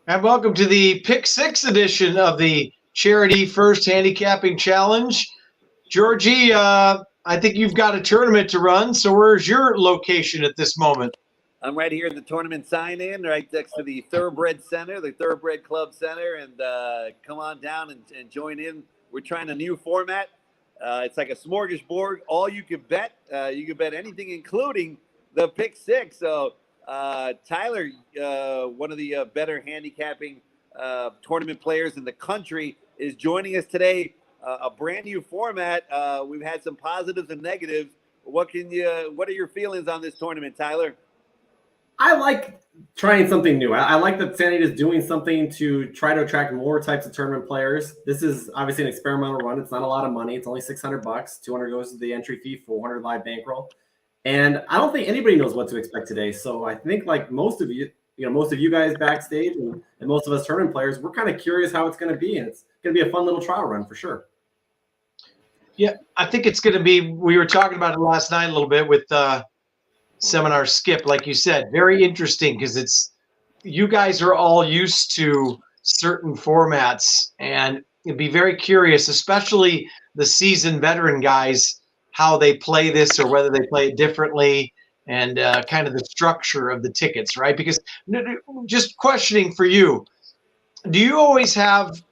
And welcome to the Pick Six edition of the Charity First Handicapping Challenge. Georgie, I think you've got a tournament to run, so where's your location at this moment? I'm right here in the tournament sign-in, right next to the Thoroughbred Center, the Thoroughbred Club Center, and come on down and join in. We're trying a new format. It's like a smorgasbord. All you can bet. You can bet anything, including the Pick Six. So, Tyler, one of the better handicapping tournament players in the country, is joining us today. A brand new format. We've had some positives and negatives. What are your feelings on this tournament, Tyler? I like trying something new. I like that Sanity is doing something to try to attract more types of tournament players. This is obviously an experimental run. It's not a lot of money. It's only $600. 200 goes to the entry fee, 400 live bankroll. And I don't think anybody knows what to expect today. So I think like most of you guys backstage and most of us tournament players, we're kind of curious how it's going to be. And it's going to be a fun little trial run for sure. Yeah, I think it's going to be, we were talking about it last night a little bit with Seminar Skip, like you said, very interesting because you guys are all used to certain formats, and it'd be very curious, especially the seasoned veteran guys, how they play this or whether they play it differently, and kind of the structure of the tickets, right? Because just questioning for you, do you always have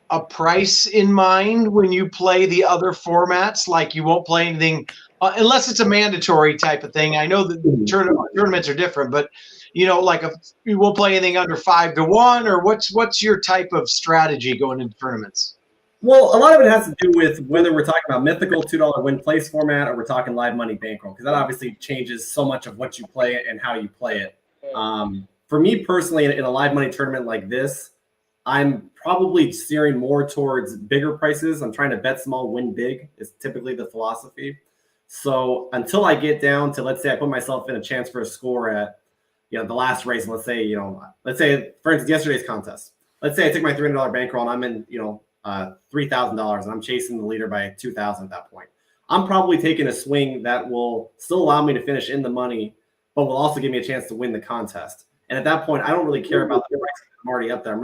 a price in mind when you play the other formats? Like you won't play anything unless it's a mandatory type of thing. I know that tournaments are different, but like you won't play anything under 5-1, or what's your type of strategy going into tournaments? Well, a lot of it has to do with whether we're talking about mythical $2 win place format or we're talking live money bankroll, because that obviously changes so much of what you play and how you play it. For me personally, in a live money tournament like this, I'm probably steering more towards bigger prices. I'm trying to bet small, win big is typically the philosophy. So until I get down to, let's say I put myself in a chance for a score at, the last race, and let's say, for instance, yesterday's contest. Let's say I take my $300 bankroll and I'm in, $3,000 and I'm chasing the leader by 2,000 at that point. I'm probably taking a swing that will still allow me to finish in the money, but will also give me a chance to win the contest. And at that point, I don't really care about the price. I'm already up there.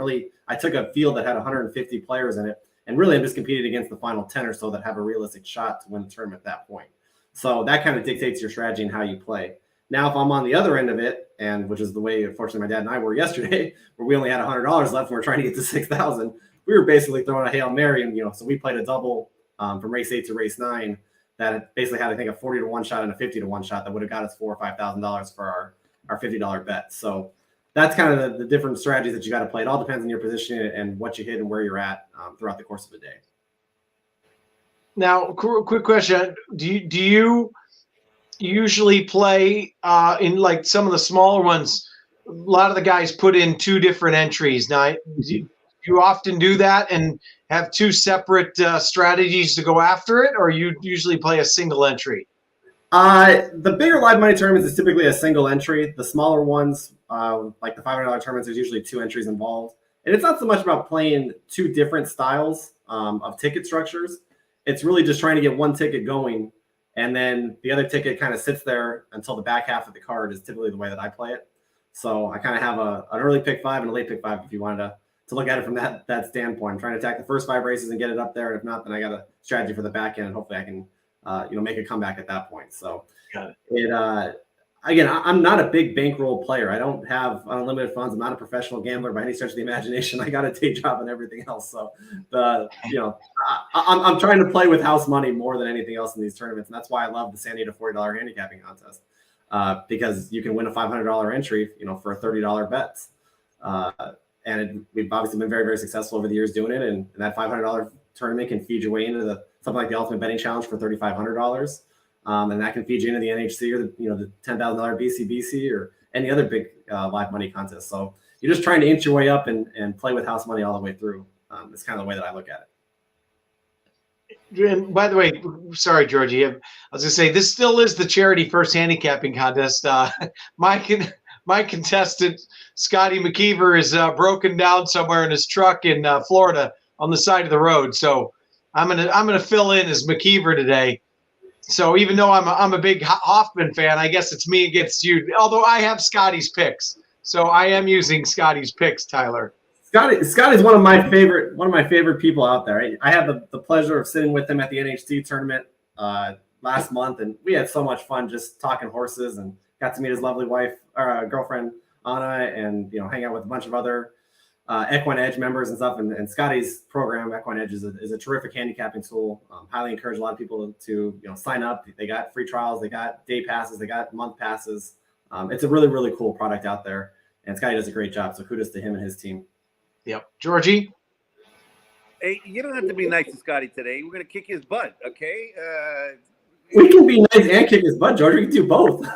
I took a field that had 150 players in it, and really I'm just competing against the final 10 or so that have a realistic shot to win the tournament at that point. So that kind of dictates your strategy and how you play. Now, if I'm on the other end of it, and which is the way, unfortunately, my dad and I were yesterday, where we only had $100 left and we're trying to get to 6,000, we were basically throwing a Hail Mary, and so we played a double from race 8 to race 9 that basically had, I think, a 40-1 shot and a 50-1 shot that would have got us $4,000 or $5,000 for our $50 bet. So that's kind of the different strategies that you got to play. It all depends on your position and what you hit and where you're at throughout the course of the day. Now, quick question: Do you usually play in like some of the smaller ones? A lot of the guys put in 2 different entries. Now, do you often do that and have 2 separate strategies to go after it, or you usually play a single entry? The bigger live money tournaments is typically a single entry. The smaller ones, like the $500 tournaments, there's usually 2 entries involved. And it's not so much about playing 2 different styles of ticket structures. It's really just trying to get one ticket going, and then the other ticket kind of sits there until the back half of the card is typically the way that I play it. So I kind of have an early pick 5 and a late pick 5 if you wanted to look at it from that standpoint. I'm trying to attack the first 5 races and get it up there. And if not, then I got a strategy for the back end, and hopefully I can make a comeback at that point. So again, I'm not a big bankroll player. I don't have unlimited funds. I'm not a professional gambler by any stretch of the imagination. I got a day job and everything else. So I'm trying to play with house money more than anything else in these tournaments. And that's why I love the San Diego $40 handicapping contest, because you can win a $500 entry, for a $30 bet. And we've obviously been very, very successful over the years doing it. And that $500 tournament can feed your way into something like the Ultimate Betting Challenge for $3,500. And that can feed you into the NHC or the $10,000 BCBC or any other big live money contest. So you're just trying to inch your way up and play with house money all the way through. It's kind of the way that I look at it. And by the way, sorry, Georgie, I was going to say, this still is the Charity First Handicapping Contest. My contestant, Scotty McKeever, is broken down somewhere in his truck in Florida on the side of the road. So I'm gonna fill in as McKeever today. So even though I'm a big Hoffman fan, I guess it's me against you. Although I have Scotty's picks, So I am using Scotty's picks, Tyler. Scotty's one of my favorite people out there. I had the pleasure of sitting with him at the NHT tournament last month, and we had so much fun just talking horses, and got to meet his lovely wife or girlfriend Anna, and hang out with a bunch of other Equine Edge members and stuff. And Scotty's program, Equine Edge, is a terrific handicapping tool. Highly encourage a lot of people to sign up. They got free trials, they got day passes, they got month passes. It's a really, really cool product out there, and Scotty does a great job. So kudos to him and his team. Yep. Georgie? Hey, you don't have to be nice to Scotty today. We're going to kick his butt, okay? We can be nice and kick his butt, George. We can do both.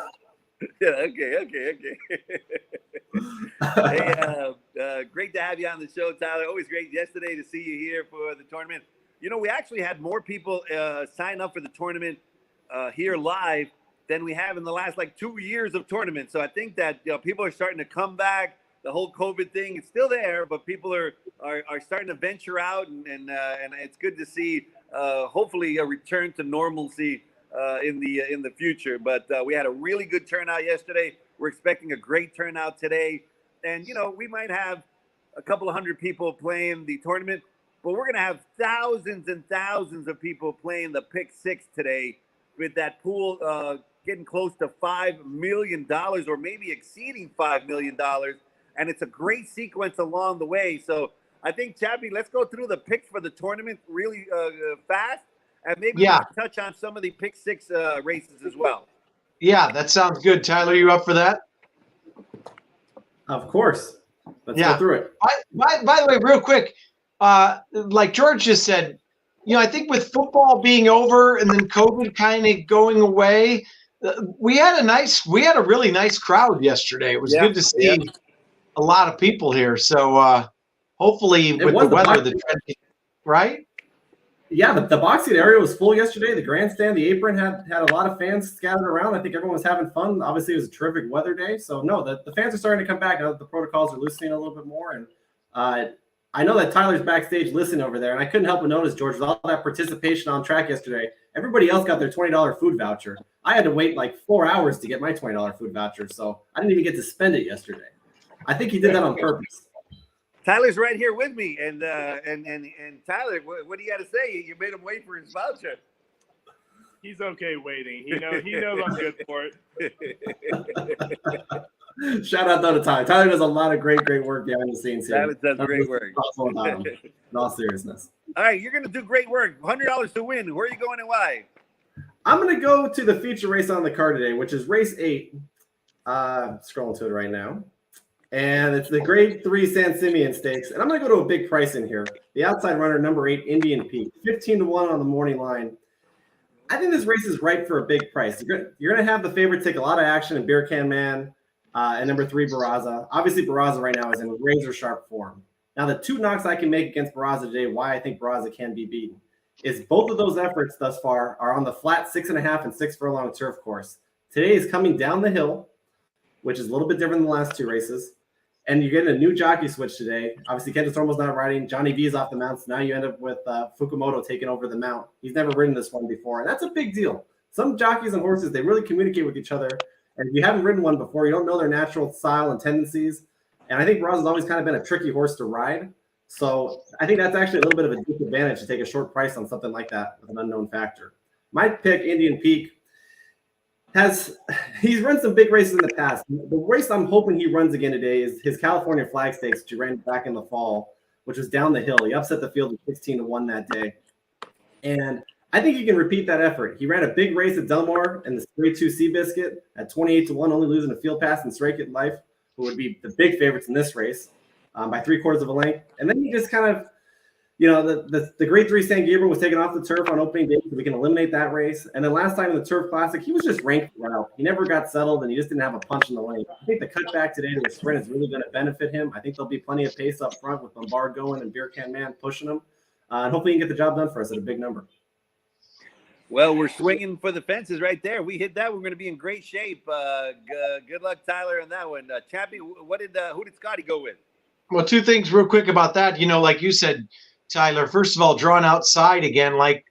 Yeah, okay. Hey, great to have you on the show, Tyler. Always great yesterday to see you here for the tournament. We actually had more people sign up for the tournament here live than we have in the last 2 years of tournaments. So I think that people are starting to come back. The whole COVID thing is still there, but people are starting to venture out, and it's good to see hopefully a return to normalcy in the future. But we had a really good turnout yesterday. We're expecting a great turnout today, and we might have a couple of hundred people playing the tournament, but we're gonna have thousands and thousands of people playing the Pick Six today, with that pool getting close to $5 million or maybe exceeding $5 million. And it's a great sequence along the way. So I think, Chappie, let's go through the picks for the tournament really fast. And maybe we can touch on some of the Pick Six races as well. Yeah, that sounds good. Tyler, you up for that? Of course. Let's go through it. By the way, real quick, like George just said, I think with football being over and then COVID kind of going away, we had a really nice crowd yesterday. It was good to see a lot of people here. So hopefully with the weather, right? Yeah, the box seat area was full yesterday. The grandstand, the apron had a lot of fans scattered around. I think everyone was having fun. Obviously, it was a terrific weather day. So no, the fans are starting to come back now that the protocols are loosening a little bit more. And I know that Tyler's backstage listening over there, and I couldn't help but notice, George, with all that participation on track yesterday, everybody else got their $20 food voucher. I had to wait 4 hours to get my $20 food voucher, so I didn't even get to spend it yesterday. I think he did that on purpose. Tyler's right here with me, and Tyler, what do you got to say? You made him wait for his voucher. He's okay waiting. He knows I'm good for it. Shout out though to Tyler. Tyler does a lot of great work behind the scenes here. Tyler does great work. In all seriousness. All right, you're gonna do great work. $100 to win. Where are you going and why? I'm gonna go to the feature race on the card today, which is race 8. Scrolling to it right now. And it's the Grade 3 San Simeon Stakes. And I'm going to go to a big price in here. The outside runner, number 8, Indian Peak. 15-1 on the morning line. I think this race is ripe for a big price. You're going to have the favorite take a lot of action in Beer Can Man and number 3, Barraza. Obviously, Barraza right now is in razor sharp form. Now, the 2 knocks I can make against Barraza today, why I think Barraza can be beaten, is both of those efforts thus far are on the flat 6.5 and 6 furlong turf course. Today is coming down the hill, which is a little bit different than the last 2 races. And you're getting a new jockey switch today. Obviously, Kenta Stormo's not riding. Johnny V is off the mount. So now you end up with Fukumoto taking over the mount. He's never ridden this one before. And that's a big deal. Some jockeys and horses, they really communicate with each other. And if you haven't ridden one before, you don't know their natural style and tendencies. And I think Barraza's always kind of been a tricky horse to ride. So I think that's actually a little bit of a disadvantage to take a short price on something like that with an unknown factor. My pick, Indian Peak, he's run some big races in the past. The race I'm hoping he runs again today is his California Flag Stakes, which he ran back in the fall, which was down the hill. He upset the field with 16-1 that day. And I think he can repeat that effort. He ran a big race at Delmar in the Grade 2 Seabiscuit at 28-1, only losing a field pass and Strike It Life, who would be the big favorites in this race by 3/4 of a length. And then he just kind of, the Grade 3 San Gabriel was taken off the turf on opening day, so we can eliminate that race. And then last time in the Turf Classic, he was just ranked well. He never got settled, and he just didn't have a punch in the lane. I think the cutback today to the sprint is really going to benefit him. I think there'll be plenty of pace up front with Bombard going and Beer Can Man pushing him. And hopefully he can get the job done for us at a big number. Well, we're swinging for the fences right there. We hit that. We're going to be in great shape. Good luck, Tyler, on that one. Chappie, who did Scotty go with? Well, 2 things real quick about that. Like you said, Tyler, first of all, drawn outside again, like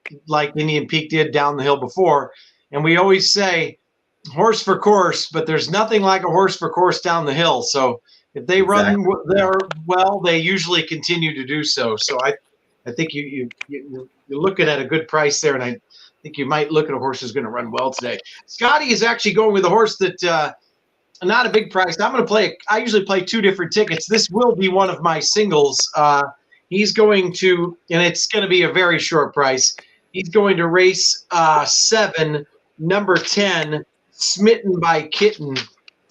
Indian Peak did down the hill before. And we always say, horse for course, but there's nothing like a horse for course down the hill. So if they run there well, they usually continue to do so. So I think you're looking at a good price there, and I think you might look at a horse who's going to run well today. Scotty is actually going with a horse that not a big price. I'm going to play. I usually play 2 different tickets. This will be one of my singles. He's going to, and it's going to be a very short price. He's going to race 7, number 10, Smitten by Kitten,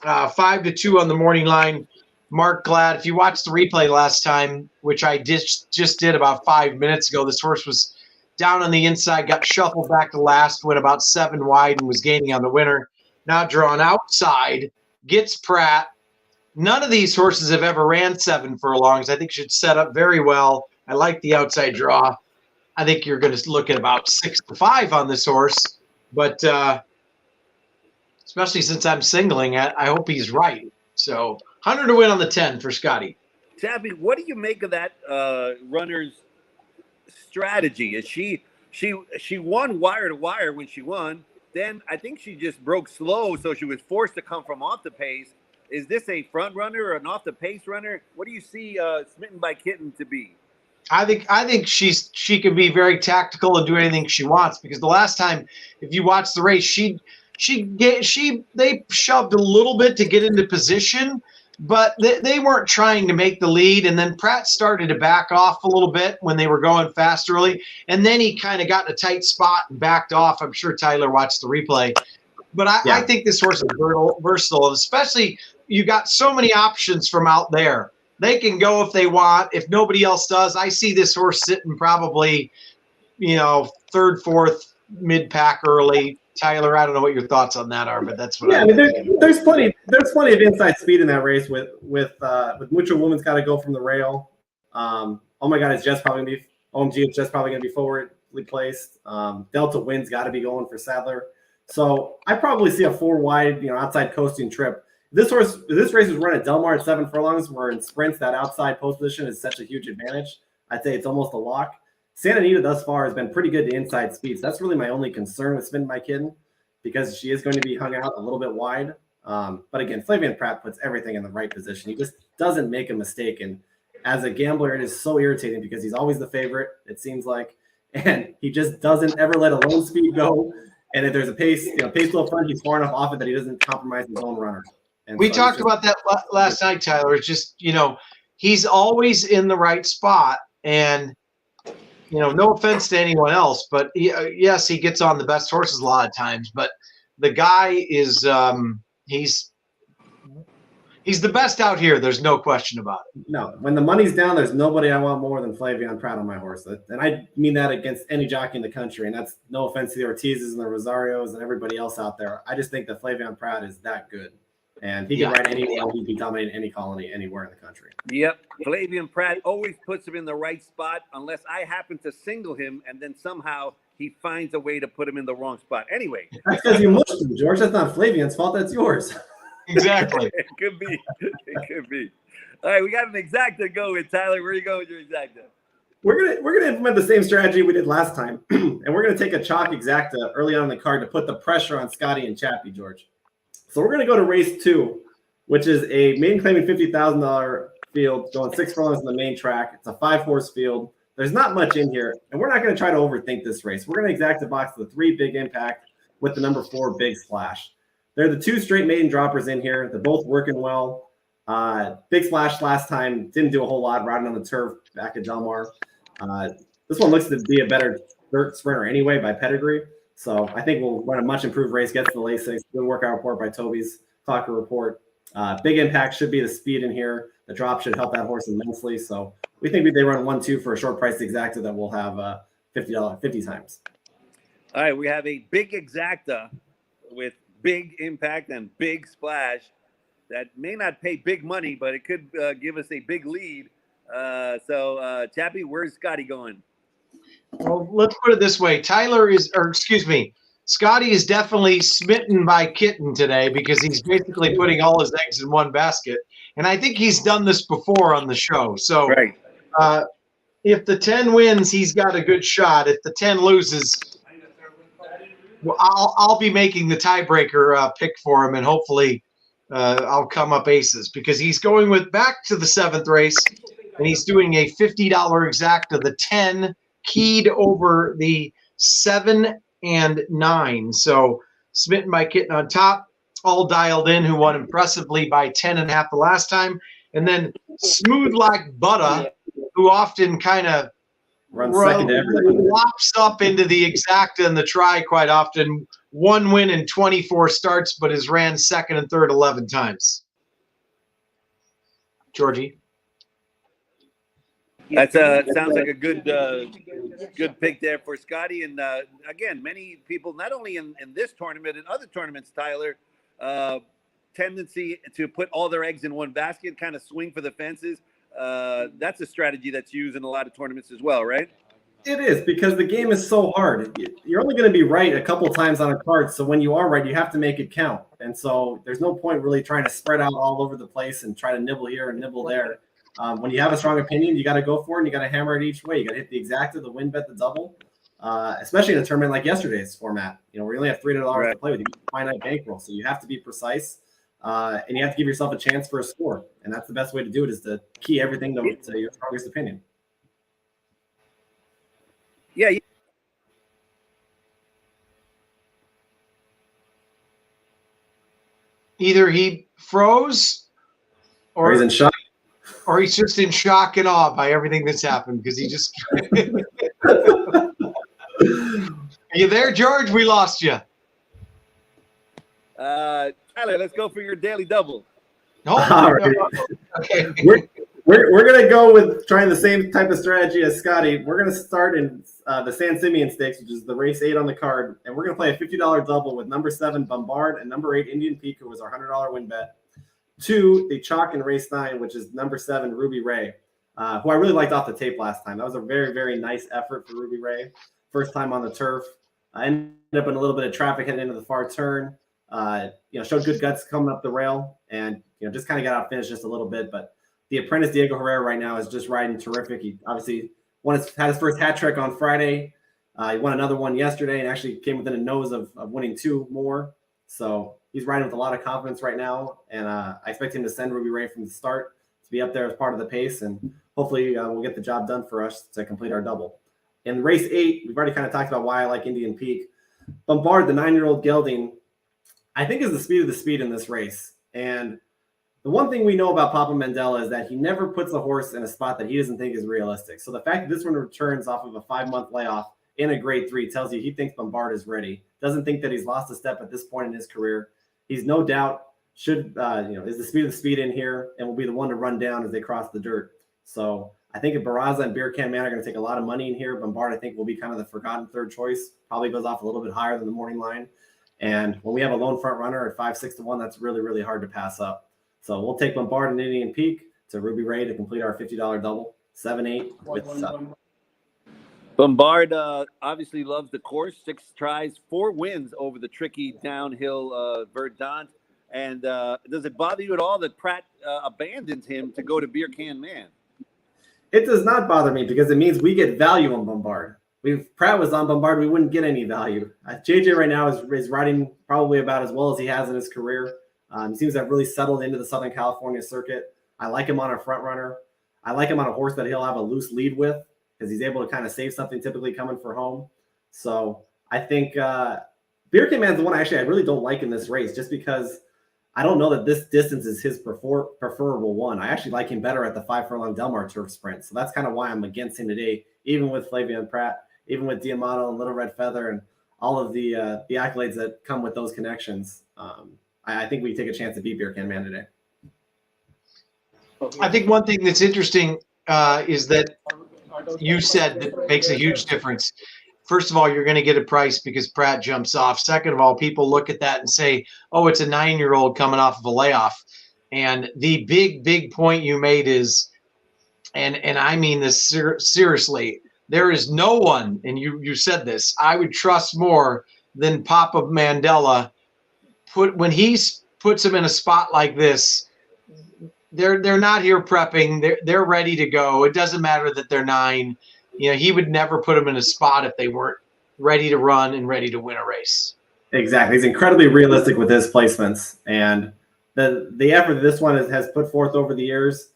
5-2 on the morning line. Mark Glad. If you watched the replay last time, which I just did about 5 minutes ago, this horse was down on the inside, got shuffled back to last, went about 7 wide, and was gaining on the winner. Now drawn outside, gets Pratt. None of these horses have ever ran 7 furlongs. I think should set up very well. I like the outside draw. I think you're going to look at about 6-5 on this horse, but especially since I'm singling, I hope he's right. So 100 to win on the 10 for Scotty. Chappie, what do you make of that runner's strategy? Is she won wire to wire when she won? Then I think she just broke slow, so she was forced to come from off the pace. Is this a front runner or an off the pace runner? What do you see Smitten by Kitten to be? I think she can be very tactical and do anything she wants, because the last time, if you watch the race, they shoved a little bit to get into position, but they weren't trying to make the lead. And then Pratt started to back off a little bit when they were going fast early, and then he kind of got in a tight spot and backed off. I'm sure Tyler watched the replay, but I think this horse is versatile, and especially you got so many options from out there. They can go if they want. If nobody else does, I see this horse sitting probably, 3rd, 4th, mid-pack early. Tyler, I don't know what your thoughts on that are, but that's what I mean, there's plenty of inside speed in that race with Mucho Woman's got to go from the rail. Oh my God, it's just probably gonna be OMG. It's just probably gonna be forwardly placed. Delta Wind's got to be going for Sadler. So I probably see a 4 wide, outside coasting trip. This race was run at Del Mar at 7 furlongs, where in sprints that outside post position is such a huge advantage. I'd say it's almost a lock. Santa Anita thus far has been pretty good to inside speeds. That's really my only concern with Smitten by Kitten, because she is going to be hung out a little bit wide. But again, Flavien Prat puts everything in the right position. He just doesn't make a mistake. And as a gambler, it is so irritating because he's always the favorite, it seems like, and he just doesn't ever let a lone speed go. And if there's a pace low front, he's far enough off it that he doesn't compromise his own runner. And we talked about that last night, Tyler. It's just, he's always in the right spot. And, no offense to anyone else, but yes, he gets on the best horses a lot of times. But the guy is he's the best out here. There's no question about it. No, when the money's down, there's nobody I want more than Flavien Prat on my horse. And I mean that against any jockey in the country. And that's no offense to the Ortizes and the Rosarios and everybody else out there. I just think that Flavien Prat is that good. And he can ride anyone. He can dominate any colony anywhere in the country. Yep. Flavien Prat always puts him in the right spot, unless I happen to single him, and then somehow he finds a way to put him in the wrong spot. Anyway. That's because you mushed him, George. That's not Flavien's fault. That's yours. Exactly. It could be. It could be. All right, we got an exacta to go with. Tyler, where are you going with your exacta? We're gonna implement the same strategy we did last time, and we're gonna take a chalk exacta early on in the card to put the pressure on Scotty and Chappie, George. So we're going to go to race 2, which is a maiden claiming $50,000 field going 6 furlongs on the main track. It's a 5-horse field. There's not much in here, and we're not going to try to overthink this race. We're going to exacta box the 3 Big Impact with the number 4 Big Splash. They're the 2 straight maiden droppers in here. They're both working well. Big Splash last time didn't do a whole lot riding on the turf back at Del Mar. This one looks to be a better dirt sprinter anyway by pedigree. So I think we'll run a much improved race, get to the late 6. Good workout report by Toby's Clocker report. Big Impact should be the speed in here. The drop should help that horse immensely. So we think they run 1-2 for a short price exacta that we'll have $50 50 times. All right, we have a big exacta with Big Impact and Big Splash that may not pay big money, but it could give us a big lead. So Chappie, where's Scotty going? Well, let's put it this way. Scotty is definitely smitten by Kitten today, because he's basically putting all his eggs in one basket. And I think he's done this before on the show. So right. If the 10 wins, he's got a good shot. If the 10 loses, Well, I'll be making the tiebreaker pick for him, and hopefully I'll come up aces because he's going with back to the 7th race, and he's doing a $50 exacta, the 10 keyed over the 7 and 9. So smitten by Kitten on top, all dialed in, who won impressively by 10.5 the last time, and then Smooth Like Butter, who often kind of Runs second to everything. Lops up into the exacta and the try quite often. 1 win in 24 starts, but has ran second and third 11 times. Georgie? That sounds like a good pick there for Scotty. And again, many people, not only in this tournament and other tournaments, Tyler, tendency to put all their eggs in one basket, kind of swing for the fences. That's a strategy that's used in a lot of tournaments as well, right? It is, because the game is so hard. You're only going to be right a couple times on a card, so when you are right, you have to make it count. And so there's no point really trying to spread out all over the place and try to nibble here and nibble there. When you have a strong opinion, you got to go for it, and you got to hammer it each way. You got to hit the exacta, the win bet, the double, especially in a tournament like yesterday's format. You know, we only have $300 to play with. You have a finite bankroll, so you have to be precise. And you have to give yourself a chance for a score. And that's the best way to do it, is to key everything to your strongest opinion. Yeah. Either he froze Or he's in shock. Or he's just in shock and awe by everything that's happened because he just Are you there, George? We lost you. Tyler, let's go for your daily double. No, All right. Okay. We're going to go with trying the same type of strategy as Scotty. We're going to start in the San Simeon Stakes, which is the race 8 on the card. And we're going to play a $50 double with number 7, Bombard, and number 8, Indian Peak, who was our $100 win bet. 2, the chalk in race 9, which is number 7, Ruby Ray, who I really liked off the tape last time. That was a very, very nice effort for Ruby Ray. First time on the turf. I ended up in a little bit of traffic heading into the far turn. Showed good guts coming up the rail, and just kind of got out finished just a little bit. But the apprentice Diego Herrera right now is just riding terrific. He obviously had his first hat trick on Friday. He won another one yesterday and actually came within a nose of winning 2 more. So he's riding with a lot of confidence right now, and I expect him to send Ruby Ray from the start to be up there as part of the pace, and hopefully we'll get the job done for us to complete our double. In race 8, we've already kind of talked about why I like Indian Peak. Bombard, the 9-year-old gelding, I think is the speed of the speed in this race. And the one thing we know about Papa Mandela is that he never puts a horse in a spot that he doesn't think is realistic. So the fact that this one returns off of a 5-month layoff in a grade 3 tells you he thinks Bombard is ready. Doesn't think that he's lost a step at this point in his career. He's no doubt is the speed of the speed in here and will be the one to run down as they cross the dirt. So I think if Barraza and Beer Can Man are going to take a lot of money in here, Bombard, I think, will be kind of the forgotten third choice. Probably goes off a little bit higher than the morning line. And when we have a lone front runner at 5-6 to 1, that's really, really hard to pass up. So we'll take Bombard and Indian Peak to Ruby Ray to complete our $50 double, 7-8 with 7. Bombard obviously loves the course. 6 tries, 4 wins over the tricky downhill Verdant. And does it bother you at all that Pratt abandoned him to go to Beer Can Man? It does not bother me because it means we get value on Bombard. If Pratt was on Bombard, we wouldn't get any value. JJ right now is riding probably about as well as he has in his career. He seems to have really settled into the Southern California circuit. I like him on a front runner. I like him on a horse that he'll have a loose lead with because he's able to kind of save something typically coming for home. So I think Beer Can Man's the one I really don't like in this race just because I don't know that this distance is his preferable one. I actually like him better at the 5 furlong Del Mar turf sprint. So that's kind of why I'm against him today, even with Flavian Pratt, even with Diamano and Little Red Feather and all of the accolades that come with those connections. I think we take a chance to beat Beer Can Man today. I think one thing that's interesting is that you said that makes a huge difference. First of all, you're going to get a price because Pratt jumps off. Second of all, people look at that and say, oh, it's a 9-year-old coming off of a layoff. And the big point you made is, and I mean this seriously, there is no one, and you said this, I would trust more than Papa Mandela. When he puts him in a spot like this, they're not here prepping. They're ready to go. It doesn't matter that they're 9. He would never put them in a spot if they weren't ready to run and ready to win a race. Exactly. He's incredibly realistic with his placements, and the effort that this one has put forth over the years.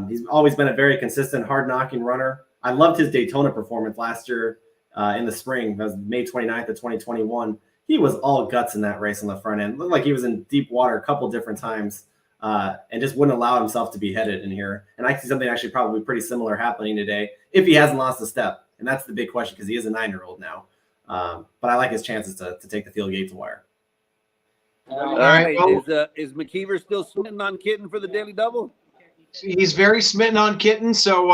He's always been a very consistent, hard-knocking runner. I loved his Daytona performance last year in the spring. That was May 29th of 2021. He was all guts in that race on the front end. Looked like he was in deep water a couple different times and just wouldn't allow himself to be headed in here. And I see something actually probably pretty similar happening today if he hasn't lost a step. And that's the big question because he is a 9-year-old now. But I like his chances to take the field gate to wire. All right. Is McKeever still smitten on Kitten for the Daily Double? He's very smitten on Kitten. So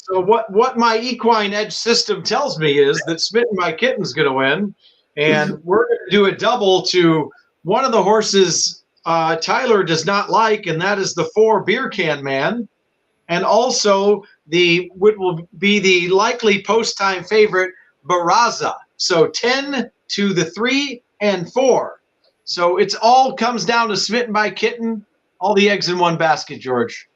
what my equine edge system tells me is that smitten by Kitten's going to win. And we're going to do a double to one of the horses Tyler does not like, and that is the 4 Beer Can Man. And also what will be the likely post-time favorite, Barraza. So 10 to the 3 and 4. So it's all comes down to smitten by Kitten. All the eggs in one basket, George.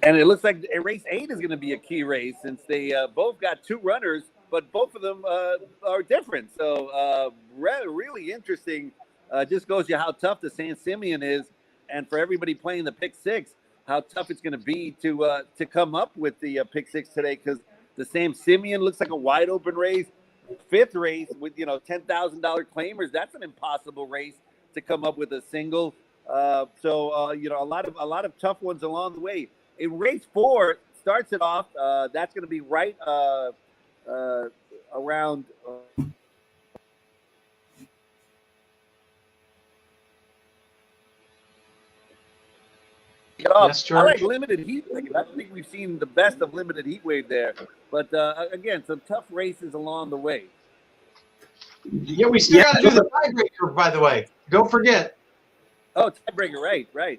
And it looks like race 8 is going to be a key race since they both got 2 runners, but both of them are different. So really interesting. Just goes to how tough the San Simeon is. And for everybody playing the pick 6, how tough it's going to be to come up with the pick 6 today, because the Sam Simeon looks like a wide open race. 5th race with $10,000 claimers. That's an impossible race to come up with a single. So a lot of tough ones along the way. In race 4 starts it off. That's going to be right around. Yes, I like limited heat wave. I don't think we've seen the best of limited heat wave there. But again, some tough races along the way. Yeah, we still got to do the tiebreaker, by the way. Don't forget. Oh, tiebreaker, right.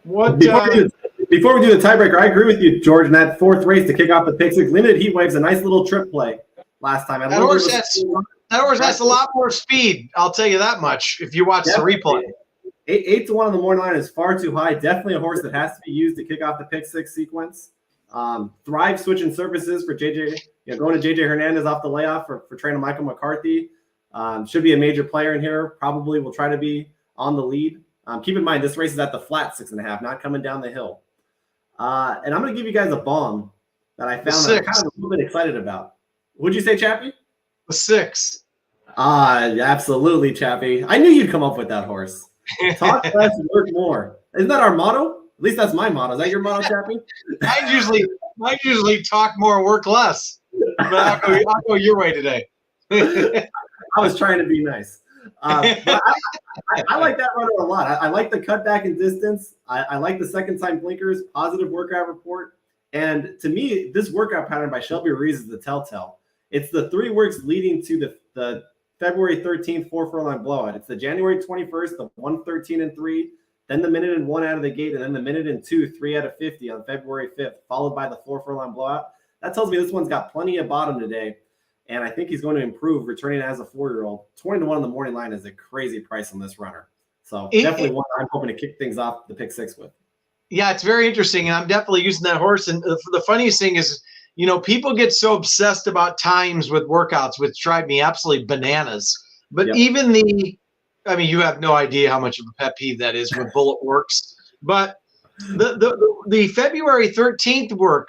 What? Before we do the tiebreaker, I agree with you, George, in that 4th race to kick off the pick 6. Limited heat wave's a nice little trip play last time. That horse has a lot more speed. I'll tell you that much if you watch the replay. 8 to 1 on the morning line is far too high. Definitely a horse that has to be used to kick off the pick 6 sequence. Thrive switching surfaces for JJ. Going to JJ Hernandez off the layoff for trainer Michael McCarthy. Should be a major player in here. Probably will try to be on the lead. Keep in mind, this race is at the flat 6.5, not coming down the hill. And I'm going to give you guys a bomb that I found that I'm kind of a little bit excited about. What'd you say, Chappie? The 6. Absolutely, Chappie. I knew you'd come up with that horse. Talk less, work more. Isn't that our motto? At least that's my motto. Is that your motto, Chappie? I usually talk more, work less. But I'll go your way today. I was trying to be nice. But I like that runner a lot. I like the cutback in distance. I like the second time blinkers, positive workout report. And to me, this workout pattern by Shelby Ruiz is the telltale. It's the 3 works leading to the February 13th 4 furlong blowout. It's the January 21st, the 113 and 3, then the minute and 1 out of the gate, and then the minute and 2, 3 out of 50 on February 5th, followed by the 4 furlong blowout. That tells me this one's got plenty of bottom today. And I think he's going to improve returning as a 4-year-old. 20 to 1 on the morning line is a crazy price on this runner. So definitely one I'm hoping to kick things off the pick 6 with. Yeah, it's very interesting. And I'm definitely using that horse. And the funniest thing is, people get so obsessed about times with workouts, which drive me absolutely bananas. But even you have no idea how much of a pet peeve that is when Bullet works. But the February 13th work,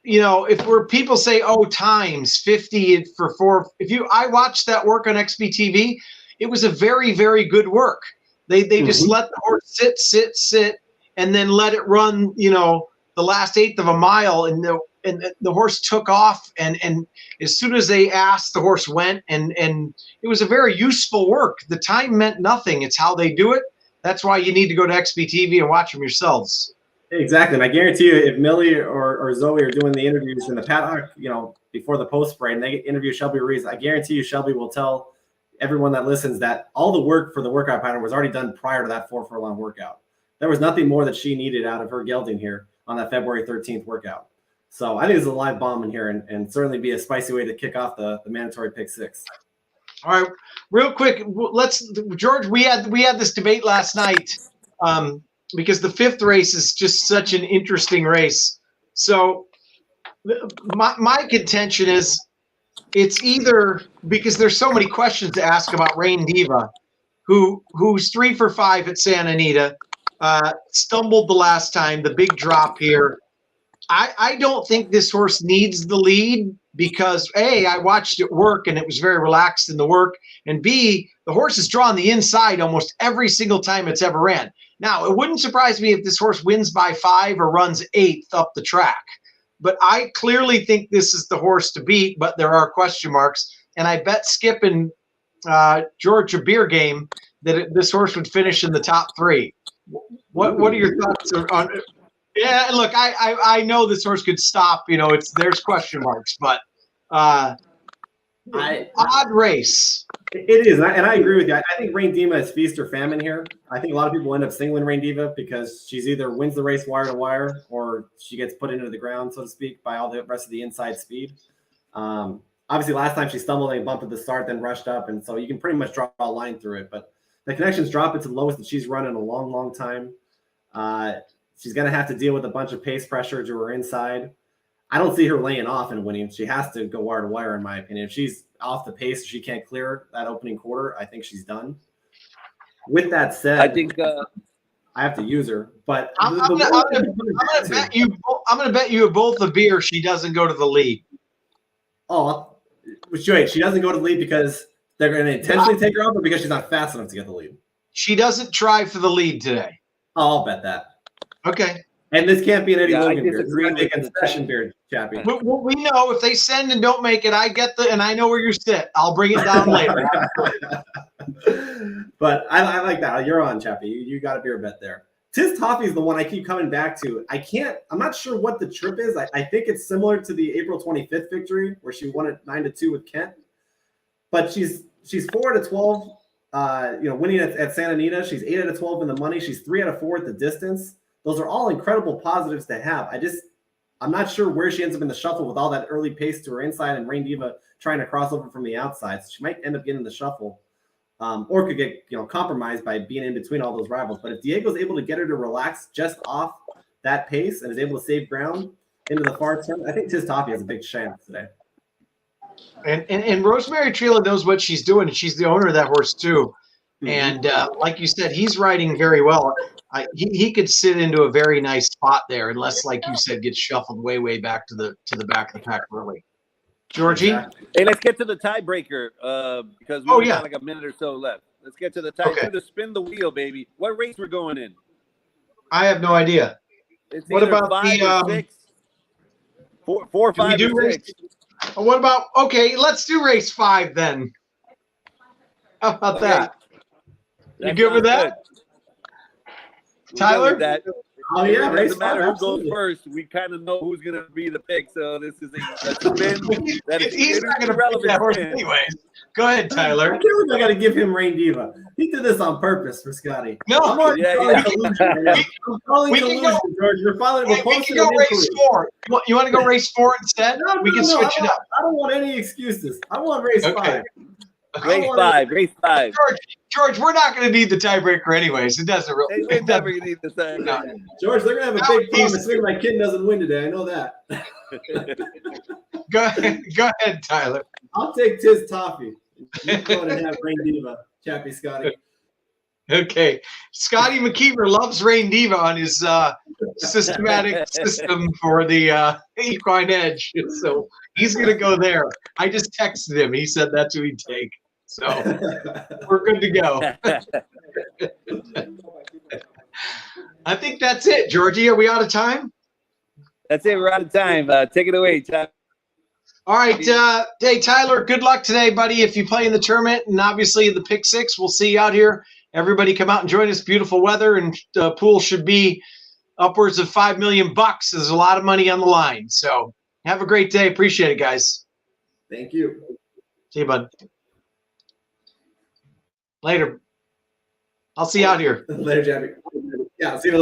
if people say, times 50 for 4, I watched that work on XBTV, it was a very, very good work. They just let the horse sit, and then let it run, the last 1/8 of a mile, and the horse took off, and as soon as they asked, the horse went, and it was a very useful work. The time meant nothing. It's how they do it. That's why you need to go to XBTV and watch them yourselves. Exactly. And I guarantee you, if Millie or Zoe are doing the interviews in the paddock, before the post spray, and they interview Shelby Ruiz, I guarantee you Shelby will tell everyone that listens that all the work for the workout pattern was already done prior to that 4 furlong workout. There was nothing more that she needed out of her gelding here on that February 13th workout. So I think there's a live bomb in here, and certainly be a spicy way to kick off the mandatory pick 6. All right, real quick, George, we had this debate last night because the 5th race is just such an interesting race. So My contention is it's either because there's so many questions to ask about Rain Diva, who's 3 for 5 at Santa Anita, stumbled the last time, the big drop here. I don't think this horse needs the lead because A, I watched it work and it was very relaxed in the work, and B, the horse is drawn the inside almost every single time it's ever ran. Now, it wouldn't surprise me if this horse wins by 5 or runs 8th up the track. But I clearly think this is the horse to beat, but there are question marks. And I bet Skip and Georgia Beer Game that this horse would finish in the top 3. What are your thoughts on it? Yeah, look, I know this horse could stop. There's question marks, but odd race. It is, and I agree with you. I think Rain Diva is feast or famine here. I think a lot of people end up singling Rain Diva because she's either wins the race wire to wire or she gets put into the ground, so to speak, by all the rest of the inside speed. Obviously, last time she stumbled and bumped at the start, then rushed up, and so you can pretty much draw a line through it. But the connections drop it to the lowest that she's run in a long, long time. She's going to have to deal with a bunch of pace pressure to her inside. I don't see her laying off and winning. She has to go wire to wire, in my opinion. If she's off the pace, she can't clear that opening quarter, I think she's done. With that said, I think I have to use her. But I'm going to bet you both a beer she doesn't go to the lead. Oh, wait, she doesn't go to the lead because they're going to intentionally take her off, or because she's not fast enough to get the lead? She doesn't try for the lead today. Oh, I'll bet that. Okay. And this can't be an Eddie Logan beard. Disagree It's with a concession beard, Chappie. We know if they send and don't make it, and I know where you sit. I'll bring it down later. But I like that. You're on, Chappie. You got a beer bet there. Tiz Toffee is the one I keep coming back to. I'm not sure what the trip is. I think it's similar to the April 25th victory where she won it 9-2 with Kent. But she's 4-12, winning at Santa Anita. She's 8-12 in the money. She's 3-4 at the distance. Those are all incredible positives to have. I'm not sure where she ends up in the shuffle with all that early pace to her inside and Rain Diva trying to cross over from the outside. So she might end up getting the shuffle, or could get compromised by being in between all those rivals. But if Diego's able to get her to relax just off that pace and is able to save ground into the far turn, I think Tiz Toffee has a big chance today. And Rosemary Trela knows what she's doing, and she's the owner of that horse too. Mm-hmm. And like you said, he's riding very well. He could sit into a very nice spot there, unless, like you said, gets shuffled way back to the back of the pack early. Georgie, hey, let's get to the tiebreaker because we got like a minute or so left. Let's get to the tie. Okay. To spin the wheel, baby. What race we're going in? I have no idea. It's what about 5 or 6? 4, 5, or 6. What about? Okay, let's do race 5 then. How about that? You good with that? Tyler? Oh yeah, it doesn't matter who goes first. We kind of know who's going to be the pick. So this is a spin. He's not going to pick that horse anyways. Go ahead, Tyler. I feel like I got to give him Rain Diva. He did this on purpose for Scotty. No, we can go. George. We can go race 4. You want to go race 4 instead? No, we can switch it up. I don't want any excuses. I want race 5. Race 5. George, we're not going to need the tiebreaker anyways. It doesn't really. We're never going to need the tiebreaker. George, they're going to have a big problem assuming my kid doesn't win today. I know that. Go ahead, Tyler. I'll take Tiz Toffee. You go ahead and have Rain Diva, Chappie Scotty. Okay. Scotty McKeever loves Rain Diva on his systematic system for the equine edge. So he's going to go there. I just texted him. He said that's who he'd take. So we're good to go. I think that's it, Georgie. Are we out of time? That's it. We're out of time. Take it away, Tyler. All right. Hey, Tyler, good luck today, buddy. If you play in the tournament and obviously the pick 6, we'll see you out here. Everybody come out and join us. Beautiful weather, and the pool should be upwards of $5 million. There's a lot of money on the line. So have a great day. Appreciate it, guys. Thank you. See you, bud. Later. I'll see you out here. Later, Jeffy. Yeah, I'll see you in a little bit.